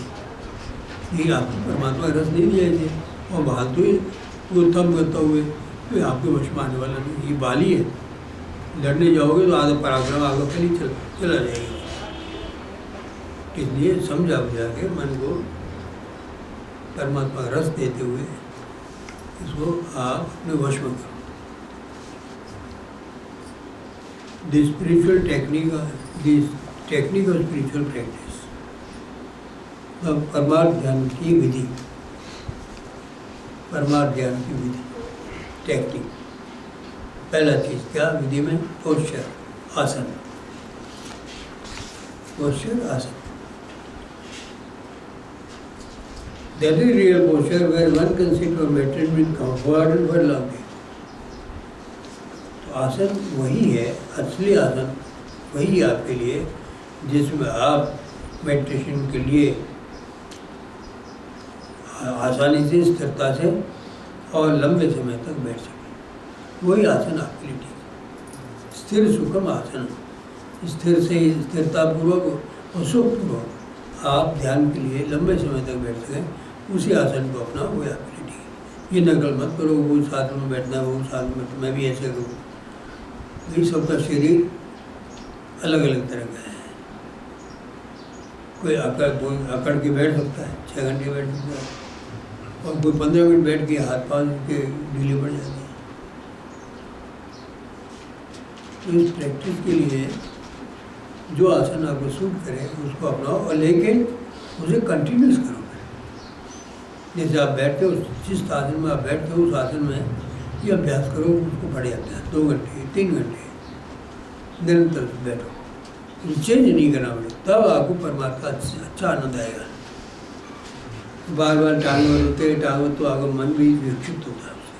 S1: यही आपको परमात्मा का रस नहीं दिया इसे, और बहादुर ही वो तब करता हुए तो आपके वश में आने वाला नहीं। ये बाली है, लड़ने जाओगे तो आधा पराक्रम आपका फिर ही चला जाएगा। इसलिए समझा बुझा के मन को परमात्मा का रस देते हुए इसको आप अपने वश में करो। This spiritual technique, this technique of spiritual practice, परमार्थ ध्यान की विधि, परमार्थ ध्यान की विधि टेक्निक पहला चीज़ क्या विधि में? पोस्चर, आसन। पोस्चर, आसन। That is real posture where one can sit or maintain with comfort and for long. तो आसन वही है, असली आसन वही आपके लिए जिसमें आप मेडिटेशन के लिए आसानी से, स्थिरता से और लंबे समय तक बैठ सकें। वही आसन आपके लिए ठीक है। स्थिर सुखम आसन, स्थिर से स्थिरतापूर्वक और सुखपूर्वक आप ध्यान के लिए लंबे समय तक बैठ सकें, उसी आसन को अपना, वो आपके लिए ठीक है। ये नकल मत करो, वो साथ में बैठना है, वो साथ में बैठना, मैं भी ऐसे करूँ। ये सबका शरीर अलग अलग तरह का है। कोई अकड़ के बैठ सकता है, 6 घंटे बैठ सकता है, और कोई 15 मिनट बैठ के हाथ पाँव के ढीले पड़ जाते हैं। तो इस प्रैक्टिस के लिए जो आसन आपको सूट करे उसको अपनाओ, और लेकिन उसे कंटिन्यूस करो। जैसे आप बैठते हो, जिस आसन में आप बैठते हो उस आसन में ये अभ्यास करो, उसको बढ़ जाता है। 2 घंटे 3 घंटे निरंतर बैठो, चेंज नहीं करना पड़ेगा, तब आपको परमात्मा अच्छा आनंद आएगा। बार बार टांग होते तो आपका मन भी विक्षिप्त होता है, उससे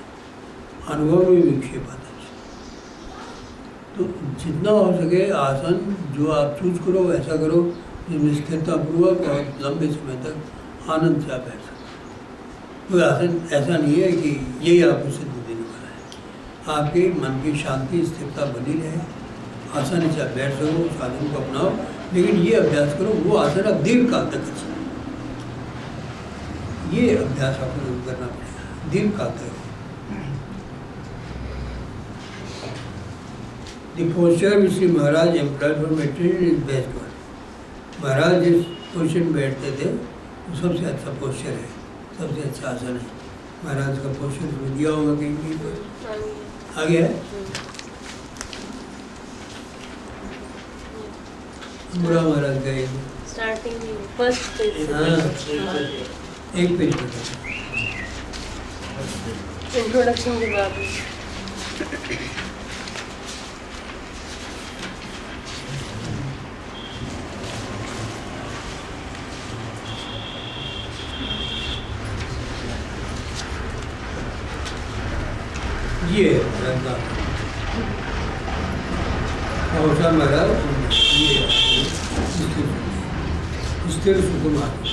S1: अनुभव में भी विक्षेप आता है। तो जितना हो सके आसन जो आप चूज करो वैसा करो जिसमें स्थिरतापूर्वक और लंबे समय तक आनंद से आप बैठ सकते। कोई आसन ऐसा नहीं है कि यही आपको सिद्धि देने वाला है। आपके मन की शांति, स्थिरता बनी रहे, आसानी से आप बैठ सको, उस आसन को अपनाओ, लेकिन ये अभ्यास करो वो आसन आप दीर्घ काल तक कर सको। ये अभ्यास आपको जरूर करना पड़ेगा दीर्घ काल तक। The posture which Sri Maharaj employed for meditation is best one. महाराज जिस पोजिशन में बैठते थे वो सबसे अच्छा पोस्चर है, सबसे अच्छा आसन है। महाराज का पोस्चर उसमें दिया होगा कहीं कहीं पर आ गया है। बुरा महाराज का ये
S2: स्टार्टिंग फर्स्ट पेज,
S1: हाँ एक पेज पर
S2: इंट्रोडक्शन के बाद
S1: ये औसा महाराज ये स्थिर सुकुम आसन।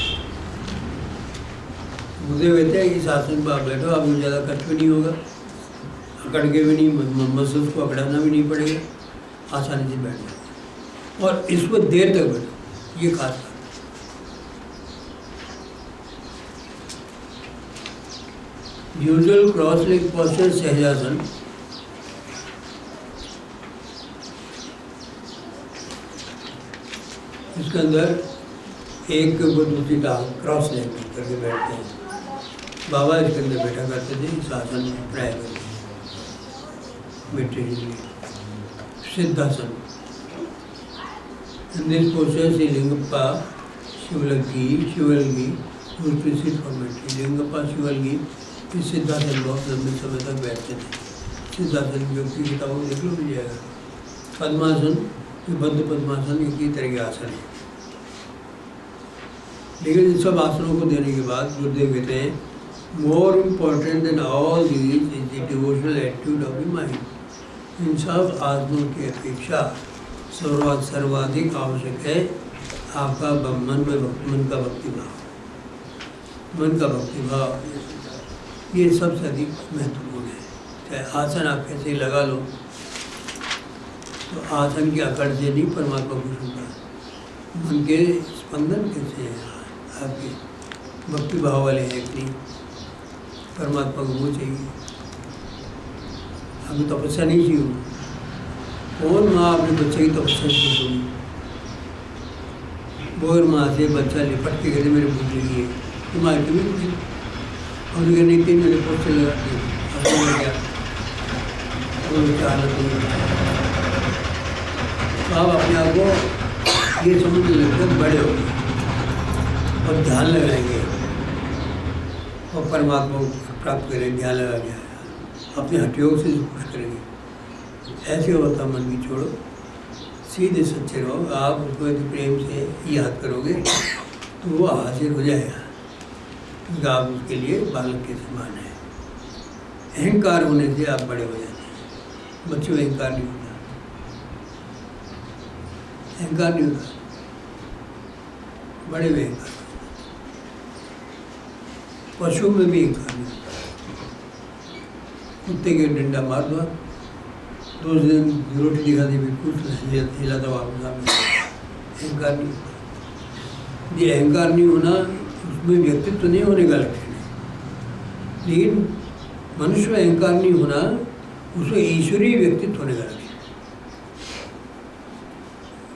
S1: मुझे कहते हैं इस आसन पर आप बैठो, आपको ज़्यादा कष्ट भी नहीं होगा, अकड़ के भी नहीं, मसल्स को अकड़ाना भी नहीं पड़ेगा, आसानी से बैठ जाओ और इसको देर तक बैठो। ये खास बात। Usual cross leg posture sahajasana, इसके अंदर एक के ऊपर दूसरी टांग क्रॉस लेग करके बैठते हैं। बाबा इसके अंदर बैठा करते थे इस आसन में प्राय करके मेडिटेशन। सिद्धासन, in this posture Shri Lingappa Shivalagi Lingappa Shivalagi इस सिद्धासन बहुत लंबे समय तक बैठते थे। सिद्धासन की की किताबों में देख लो, मिल जाएगा। पद्मासन, बद्ध पद्मासन एक ही तरह के आसन है। लेकिन इन सब आसनों को देने के बाद गुरुदेव कहते हैं more important than all these is the devotional attitude of the mind. इन सब आसनों की अपेक्षा सर्वाधिक आवश्यक है आपका मन का भक्ति भाव। मन का भक्ति भाव ये सबसे अधिक महत्वपूर्ण है। चाहे आसन आप कैसे लगा लो, तो आसन की अकड़ से नहीं परमात्मा खुश होता। मन के स्पंदन कैसे हैं, आपके भक्ति भाव वाले हैं कि नहीं, परमात्मा को वो चाहिए। अभी तपस्या नहीं की होगी, कौन माँ अपने बच्चे की तपस्या की होगी? बोर माँ से बच्चा लिपट के कहते मेरे भूख लगी है, तो माँ कभी नहीं, और कहने के मेरे पोस्टर लगा दिया हालत हुई। तो आप अपने आप को ये समझ लगकर बड़े हो गए और ध्यान लगाएंगे और परमात्मा को प्राप्त करेंगे। ध्यान लगा के अपने हठयोग से खुश करेंगे। ऐसे अवस्था मन की छोड़ो, सीधे सच्चे रहो। आप उसको यदि प्रेम से याद करोगे तो वो हाजिर हो जाएगा, क्योंकि आप उसके लिए बालक के समान है। अहंकार होने से आप बड़े हो जाते हैं। बच्चों में अहंकार नहीं होता, अहंकार नहीं होता, बड़े में अहंकार। पशु में भी अहंकार नहीं होता। कुत्ते के डंडा मार दो, 2 दिन रोटी दिखा दी, बिल्कुल हिलाता वापस आ गया। अहंकार नहीं होता। ये अहंकार नहीं होना, उसमें व्यक्तित्व नहीं होने का लक्षण है। लेकिन मनुष्य में अहंकार नहीं होना, उसमें ईश्वरीय व्यक्तित्व होने का लक्षण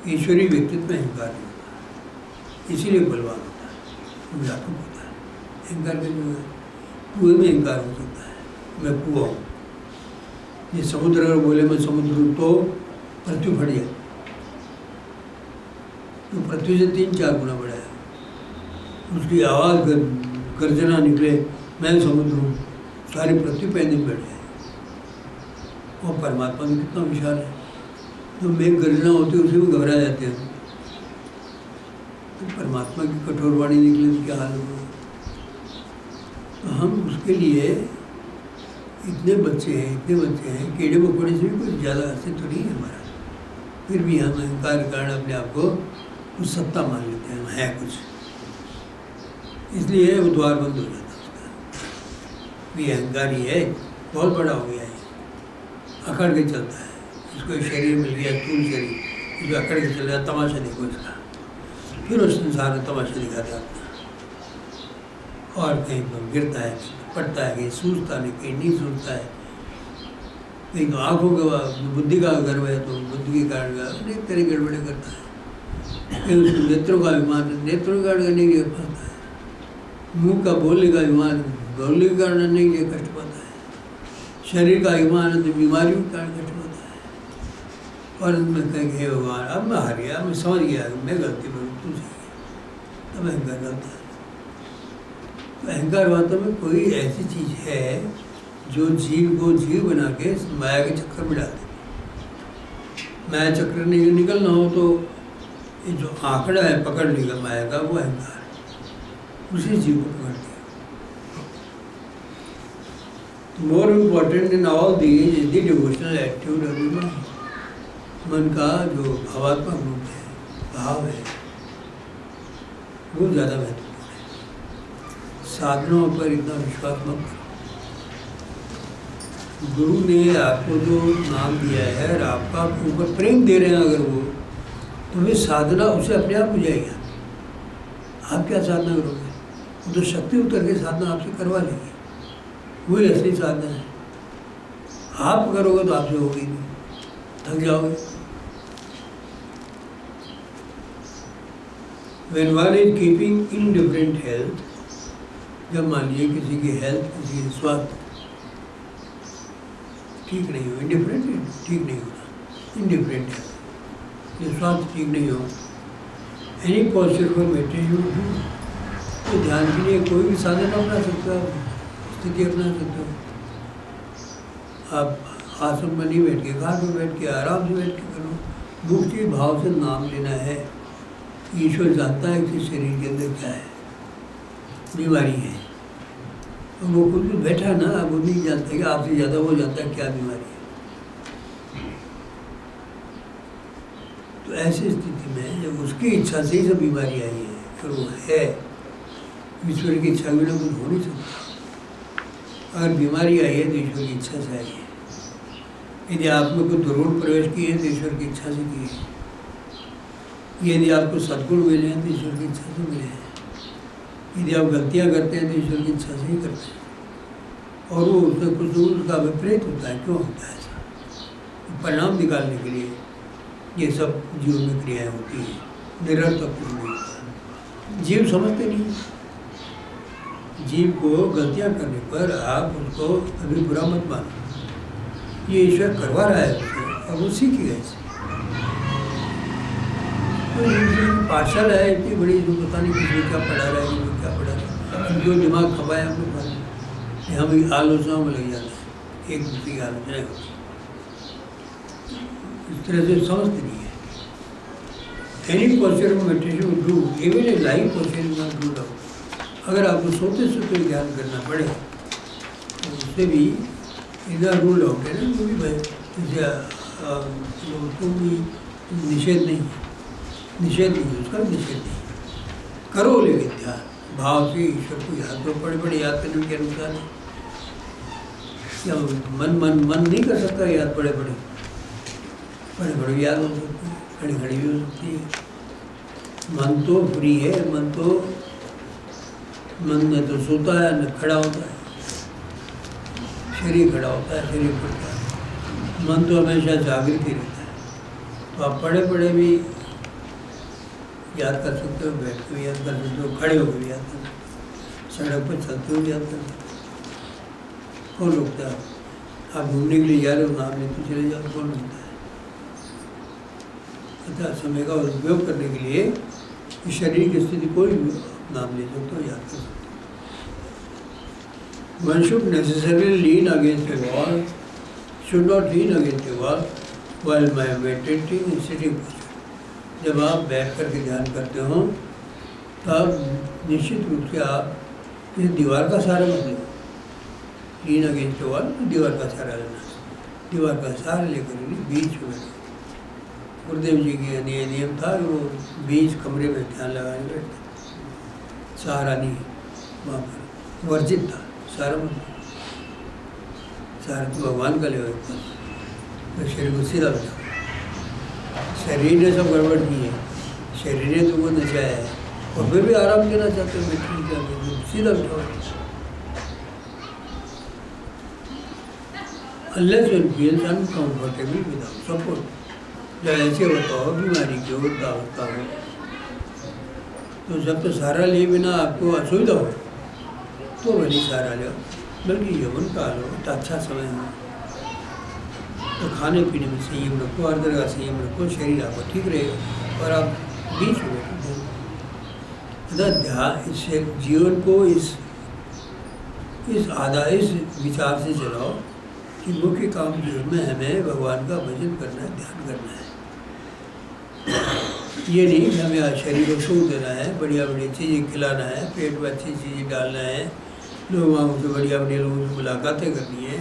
S1: है। ईश्वरीय व्यक्तित्व में अहंकार नहीं होता, इसीलिए बलवान होता है, व्यापक होता है। अहंकार में जो है, कुएं में अहंकार हो सकता है, मैं कुआं हूँ। ये समुद्र अगर बोले मैं समुद्र हूँ तो पृथ्वी फट जाए, तो पृथ्वी से 3-4 गुना बड़ा है। उसकी आवाज़ गर्जना निकले, मैं समुद्र हूँ, सारी पृथ्वी पहले बैठ जाए। और परमात्मा भी कितना विशाल है, तो मेघ गर्जना होती है उसी में घबरा जाते हैं। तो परमात्मा की कठोर वाणी निकले तो क्या हाल होगा। तो हम उसके लिए इतने बच्चे हैं, कीड़े मकोड़े से भी कुछ ज़्यादा अस्तित्व नहीं है हमारा। फिर भी हम अहंकार के कारण अपने आप को कुछ सत्ता मान लेते हैं, हम हैं कुछ, इसलिए वो द्वार बंद हो जाता है उसका। ये अहंकार ही है, बहुत बड़ा हो गया है, अकड़ के चलता है। इसको एक शरीर मिल गया, स्थूल शरीर, इसको अकड़ के चल रहा, तमाशा देखो इसका। फिर उस संसार में तमाशा दिखाता है, और कहीं पर गिरता है, पड़ता है, कहीं सूझता नहीं, कहीं नहीं सूझता है, कहीं तो आँखों का बुद्धि का गर्व है तो बुद्धि के कारण का अनेक तरह गड़बड़े करता है। कहीं उसको नेत्रों का अभिमान, नेत्रों के कारण करने के लिए फंसता है। मुँह का बोलने का अभिमान, बोलने के कारण करने के लिए कष्ट पाता है। शरीर का अभिमान है तो बीमारियों के कारण कष्ट पाता है। और मैं कहेंगे हे भगवान, अब मैं हार गया, मैं समझ गया, मैं गलती पर तू सही, तब अहंकार करता है। अहंकार वास्तव में कोई ऐसी चीज़ है जो जीव को जीव बना के माया के चक्कर में डाल देती। माया चक्कर निकलना हो तो ये जो आंकड़ा है पकड़ने का माया का, वो अहंकार है, उसी जीव को पकड़ दिया। More important in all these is the devotional attitude of the mind. मन का जो भावात्मक रूप है, भाव है, वो ज़्यादा महत्वपूर्ण है। साधनों पर इतना विश्वास मत करो। गुरु ने आपको जो नाम दिया है और आपका ऊपर प्रेम दे रहे हैं अगर वो, तो वे साधना उसे अपने आप हो जाएगा। आप क्या साधना करोगे? वो तो शक्ति उतर के साधना आपसे करवा लेगी, वही असली साधना है। आप करोगे तो आपसे होगी नहीं, थक जाओगे। When one is keeping indifferent health, जब मान लीजिए किसी की हेल्थ, किसी की स्वास्थ्य ठीक नहीं हो, इंडिफरेंट ठीक नहीं होता, इंडिफरेंट है, ये स्वास्थ्य ठीक नहीं हो, एनी पॉजिटिव फॉर मेडिटेशन, तो ध्यान के लिए कोई भी साधन अपना सकते हो, स्थिति अपना सकते हो। आप आसन में नहीं बैठ के, घाट में बैठ के, आराम से बैठ के करो। मुक्ति भाव से नाम लेना है। ईश्वर जानता है कि शरीर के अंदर क्या है, बीमारी है, तो वो खुद भी बैठा ना, वो नहीं जानता कि आपसे ज़्यादा वो जानता है क्या बीमारी है। तो ऐसी स्थिति में जब उसकी इच्छा से ही सब बीमारी आई है, फिर वो है, ईश्वर की इच्छा बिना कुछ हो नहीं सकता। अगर बीमारी आई है तो ईश्वर की इच्छा से आई है। यदि आप में कोई दुर्गुण प्रवेश किए तो ईश्वर की इच्छा से किए है। यदि आपको सद्गुण मिले हैं तो ईश्वर की इच्छा से मिले हैं। यदि आप गलतियाँ करते हैं तो ईश्वर की इच्छा से ही करते हैं। और वो उससे कुछ उसका विपरीत होता है। क्यों होता है ऐसा? परिणाम निकालने के लिए ये सब जीवन में क्रियाएँ होती हैं, निरर्थक कुछ नहीं होता। जीव समझते नहीं। जीव को गलतियाँ करने पर आप उसको कभी बुरा मत मानो। ये ईश्वर करवा रहा है उसे, और वो सीखेगा इसे। तो पाठशाला है इतनी बड़ी, जो पता नहीं किसी क्या पढ़ा रहा है, किसी क्या पढ़ा रहा है, जो दिमाग खपाया हमने पढ़ा, हम आलोचनाओं में लग जाते हैं, एक दूसरी की आलोचना होती है। इस तरह से समझते नहीं है। Any posture of meditation do even a live posture not do doubt. अगर आपको सोते सोते ध्यान करना पड़े तो उससे भी इधर रूल आउट है ना, वो भी भाई उसको भी निषेध नहीं है, उसका निषेध नहीं। करो लेकिन ध्यान भाव से ईश्वर को याद करो, पड़े पड़े याद करने के अनुसार। क्या मन नहीं कर सकता याद, पड़े पड़े याद हो सकती है, खड़ी खड़ी भी हो सकती है। मन तो फ्री है, मन में तो सोता है न खड़ा होता है, शरीर खड़ा होता है, शरीर पड़ता है। मन तो हमेशा जागृत ही रहता है। तो आप पड़े पड़े भी याद कर सकते हो, बैठ के भी याद कर सकते हो, खड़े होकर भी याद कर सकते हो, सड़क पर चलते हुए याद कर सकते हो। कौन रोकता है? आप घूमने के लिए जा रहे हो, नाम लेते चले जाओ, कौन रोकता है? अच्छा, समय का उपयोग करने के लिए इस शरीर की स्थिति कोई भी नाम ले सकते हो, याद कर सकते हो। One should necessarily lean against a wall, should not lean against a wall while meditating in sitting posture. जब आप बैठ कर के ध्यान करते हो तब निश्चित रूप से आप इस दीवार का सहारा मत लो। लीन अगेंस्ट ए वॉल, दीवार का सहारा लेना, दीवार का सहारा लेकर बीच में बैठो। गुरुदेव जी के नियम था कि वो बीच कमरे में ध्यान लगाने बैठते, सहारा नहीं, वहाँ पर वर्जित था सहारा मत। सहारा तो भगवान का ले तो शरीर को सीधा बैठा। शरीर ने सब गड़बड़ की है, शरीर ने तुमको नचाया है और फिर भी आराम देना चाहते हो, बैठने का सीधा बैठो। Unless one feels uncomfortable without support, जब ऐसे होता हो, बीमारी की होता हो, तो जब तो सहारा लिए बिना आपको असुविधा हो तो भली सहारा लो, बल्कि यौवन काल हो तो अच्छा समय हो, तो खाने पीने में संयम रखो, हर तरह का संयम रखो, शरीर आपका ठीक रहेगा और आप बीच में ध्यान इस जीवन को इस विचार से चलाओ कि मुख्य काम जीवन में हमें भगवान का भजन करना है, ध्यान करना है। ये नहीं कि हमें आज शरीर को सुख देना है, बढ़िया बढ़िया चीज़ें खिलाना है, पेट में अच्छी चीज़ें डालना है, लोगों से बढ़िया बढ़िया लोगों से मुलाकातें करनी है।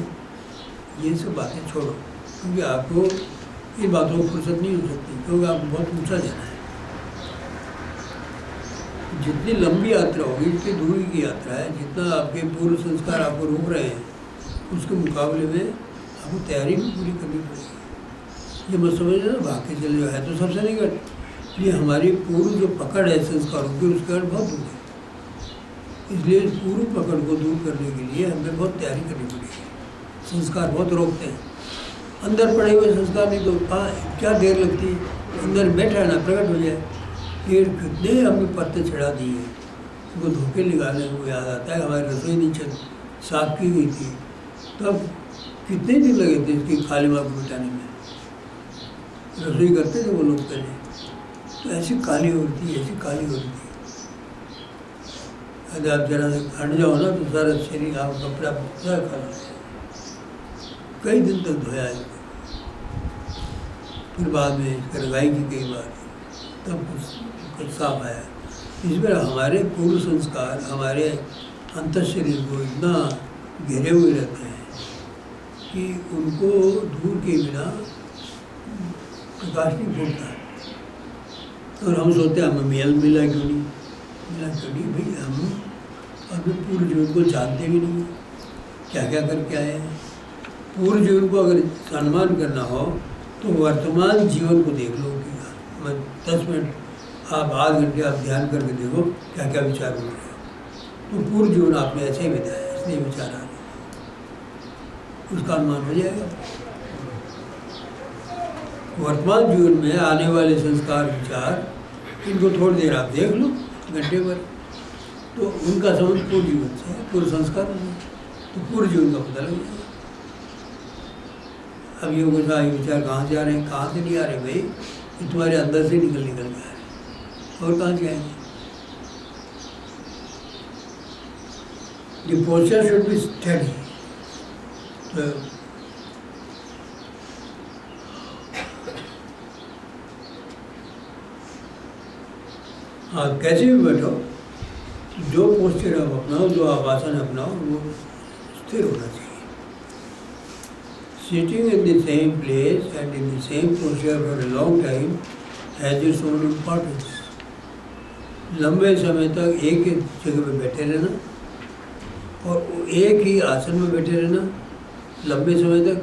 S1: ये सब बातें छोड़ो, क्योंकि आपको इन बातों को फुर्सत नहीं हो सकती, क्योंकि आपको बहुत ऊँचा जाना है। जितनी लंबी यात्रा होगी, जितनी दूरी की यात्रा है, जितना आपके पूर्व संस्कार आपको रोक रहे हैं, उसके मुकाबले में आपको तैयारी भी पूरी करनी पड़ेगी। ये मत समझना भाग के चले जाओ, है तो सबसे निकट। ये हमारी पूर्व जो पकड़ है संस्कारों की, उसके बाद बहुत दूर है। इसलिए पूर्व पकड़ को दूर करने के लिए हमें बहुत तैयारी करनी पड़ेगी। संस्कार बहुत रोकते हैं, अंदर पड़े हुए संस्कार नहीं तो क्या देर लगती है, अंदर बैठा है ना, प्रकट हो जाए। फिर कितने हमने पत्ते चढ़ा दिए, उनको धोखे निकालने को याद आता है। हमारी रसोई नीचे साफ की गई थी, तब कितने दिन लगे थे इसकी कालीमा को मिटाने में। रसोई करते थे वो लोग पहले, तो ऐसी काली होती है, ऐसी काली होती है। अगर आप जरा से हट जाओ ना तो सारा शरीर आप कपड़ा पूरा काला, कई दिन तक धोया है। फिर बाद में इसका रंगाई की कई बार, तब कुछ साफ आया। इसमें हमारे पूर्व संस्कार हमारे अंतर शरीर को इतना घेरे हुए रहते हैं कि उनको दूर के बिना प्रकाश नहीं फूटता है। और हम सोचते हैं हमें मिला क्यों नहीं भाई, हम अपने पूर्व जीवन को जानते भी नहीं, क्या क्या करके आए हैं। पूर्व जीवन को अगर सम्मान करना हो तो वर्तमान जीवन को देख लो कि मैं 10 मिनट आप आध घंटे आप ध्यान करके देखो क्या क्या विचार हो रहे हैं। तो पूर्व जीवन आपने ऐसे ही बिताया, इसलिए विचार आ रहे, उसका अनुमान हो जाएगा। वर्तमान जीवन में आने वाले संस्कार विचार, इनको थोड़ी देर आप देख लो, घंटे भर, तो उनका संबंध पूर्व जीवन से है, पूर्व संस्कार से, तो पूर्व जीवन का पता लग जाएगा। अब ये विचार कहाँ से आ रहे हैं, कहाँ से नहीं आ रहे भाई, ये तुम्हारे अंदर से निकल के आ रहे हैं, और कहाँ से आएंगे। The posture should be steady. हाँ, कैसे भी बैठो, जो पोस्चर आप अपनाओ, जो आप आसन अपनाओ, वो स्थिर होना चाहिए। Sitting in the same place and in the same posture for a long time has its own importance. लंबे समय तक एक ही जगह पे बैठे रहना और एक ही आसन में बैठे रहना लंबे समय तक,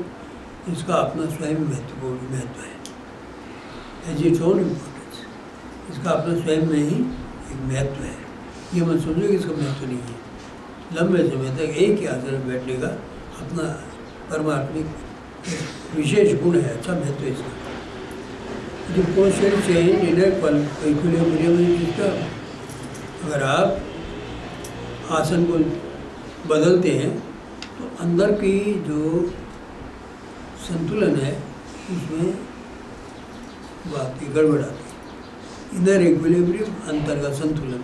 S1: इसका अपना स्वयं महत्वपूर्ण महत्व है। Has its own importance. इसका अपना स्वयं में ही एक महत्व है। ये मत समझो कि इसका महत्व नहीं है। लंबे समय तक एक ही आसन में बैठने का अपना परमात्मिक विशेष गुण है, अच्छा महत्व है इसका। The posture change in a equilibrium is disturbed. अगर आप आसन को बदलते हैं तो अंदर की जो संतुलन है उसमें बात की गड़बड़ आती है। इनर इक्विलिब्रियम, अंदर का संतुलन,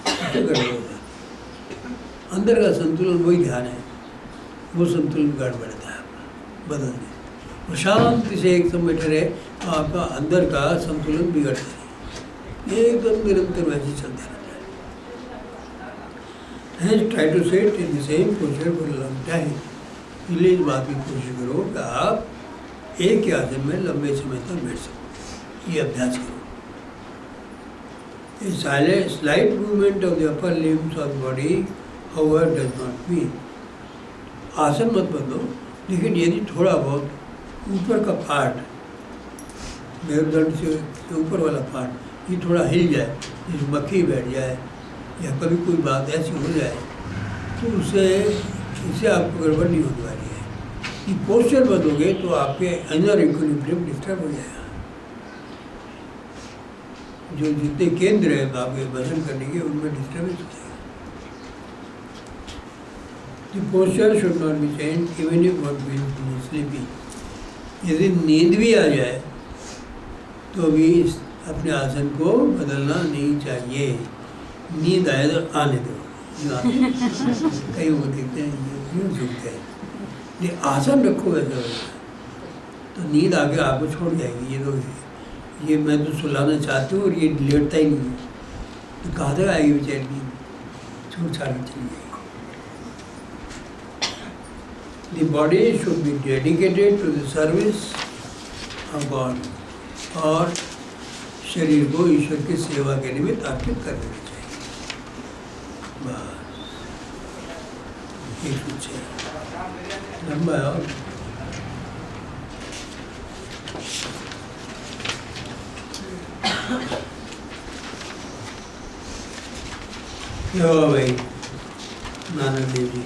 S1: उससे गड़बड़ होता है। अंदर का संतुलन वही ध्यान है, वो संतुलन गड़बड़ता है, बदल दे। और शांति से एक समय बैठे रहे तो आपका अंदर का संतुलन बिगड़ता नहीं, एकदम निरंतर वैसे चलता रहता है। Hence, try to sit in the same posture for a long time. इसलिए इस बात की कोशिश करो कि आप एक ही आसन में लंबे समय तक बैठ सको, ये अभ्यास करो। A slight movement of the upper limbs of the body, however, does not mean. आसन मत बदलो, लेकिन यदि थोड़ा बहुत ऊपर का पार्ट, मेरुदंड से ऊपर वाला पार्ट, ये थोड़ा हिल जाए, जैसे मक्खी बैठ जाए या कभी कोई बात ऐसी हो जाए, तो इससे आपको गड़बड़ नहीं होने वाली है। कि पोस्चर बदलोगे तो आपके इनर इक्विलिब्रियम डिस्टर्ब हो जाएगा। जो जितने केंद्र हैं आपके वजन करने के, उनमें डिस्टर्बेंस हो जाएगा। The posture should not be changed even if one feels sleepy. यदि नींद भी आ जाए तो भी अपने आसन को बदलना नहीं चाहिए। नींद आए तो आने दो, कई वो देखते हैं यूँ झुकते हैं, ये आसन रखो वैसा वैसा, तो नींद आके आपको छोड़ जाएगी। ये मैं तो सुलाना चाहती हूँ और ये लेटता ही नहीं है, तो कहाँ तक आएगी बेचारी नींद, छोड़ छाड़ के चली जाएगी। The body should be dedicated to the service of God, और शरीर को ईश्वर की सेवा के निमित्त अर्पित कर देना चाहिए। बस ये कुछ है, लंबा है और क्या हुआ भाई नानक देव जी?